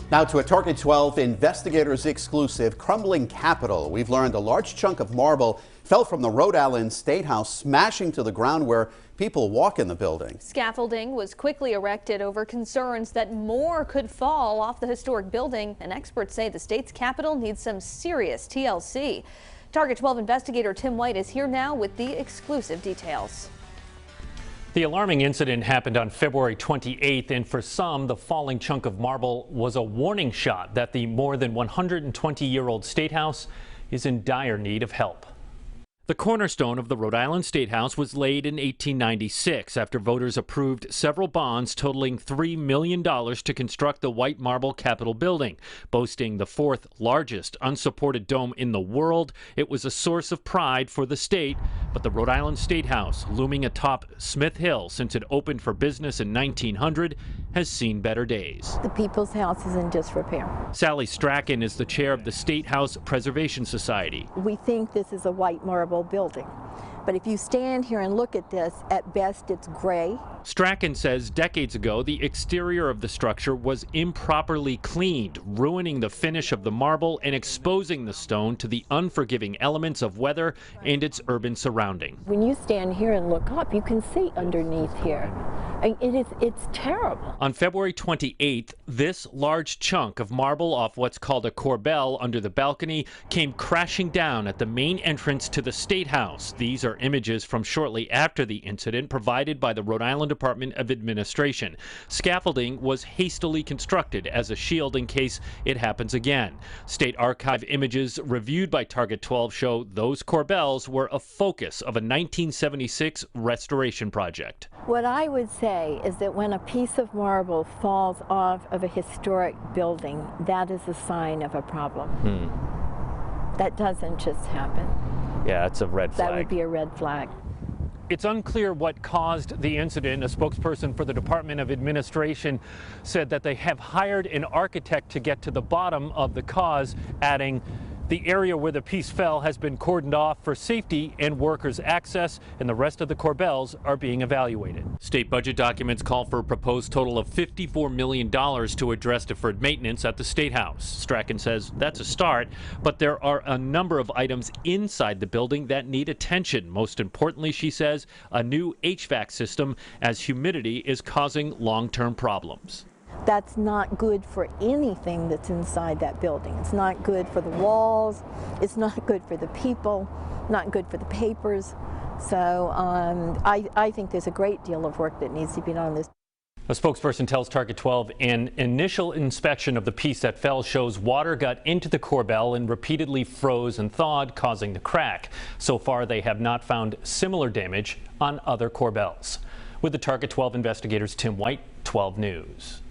Now to a Target 12 investigators exclusive, Crumbling Capitol. We've learned a large chunk of marble fell from the Rhode Island State House, smashing to the ground where people walk in the building. Scaffolding was quickly erected over concerns that more could fall off the historic building, and experts say the state's capital needs some serious TLC. Target 12 investigator Tim White is here now with the exclusive details. The alarming incident happened on February 28th, and for some, the falling chunk of marble was a warning shot that the more than 120-year-old State House is in dire need of help. The cornerstone of the Rhode Island State House was laid in 1896 after voters approved several bonds totaling $3 million to construct the white marble Capitol building. Boasting the fourth largest unsupported dome in the world, it was a source of pride for the state. But the Rhode Island State House, looming atop Smith Hill since it opened for business in 1900, has seen better days. The People's House is in disrepair. Sally Strachan is the chair of the State House Preservation Society. We think this is a white marble building, but if you stand here and look at this, at best it's gray. Strachan says decades ago the exterior of the structure was improperly cleaned, ruining the finish of the marble and exposing the stone to the unforgiving elements of weather and its urban surrounding. When you stand here and look up, you can see underneath here. It's terrible. On February 28th, this large chunk of marble off what's called a corbel under the balcony came crashing down at the main entrance to the State House. These are images from shortly after the incident provided by the Rhode Island Department of Administration. Scaffolding was hastily constructed as a shield in case it happens again. State Archive images reviewed by Target 12 show those corbels were a focus of a 1976 restoration project. What I would say is that when a piece of marble falls off of a historic building, that is a sign of a problem. That doesn't just happen. Yeah, it's a red flag. That would be a red flag. It's unclear what caused the incident. A spokesperson for the Department of Administration said that they have hired an architect to get to the bottom of the cause, adding, the area where the piece fell has been cordoned off for safety and workers' access, and the rest of the corbels are being evaluated. State budget documents call for a proposed total of $54 million to address deferred maintenance at the State House. Strachan says that's a start, but there are a number of items inside the building that need attention. Most importantly, she says, a new HVAC system, as humidity is causing long-term problems. That's not good for anything that's inside that building. It's not good for the walls, it's not good for the people, not good for the papers. So I think there's a great deal of work that needs to be done on this. A spokesperson tells Target 12 an initial inspection of the piece that fell shows water got into the corbel and repeatedly froze and thawed, causing the crack. So far, they have not found similar damage on other corbels. With the Target 12 investigators, Tim White, 12 News.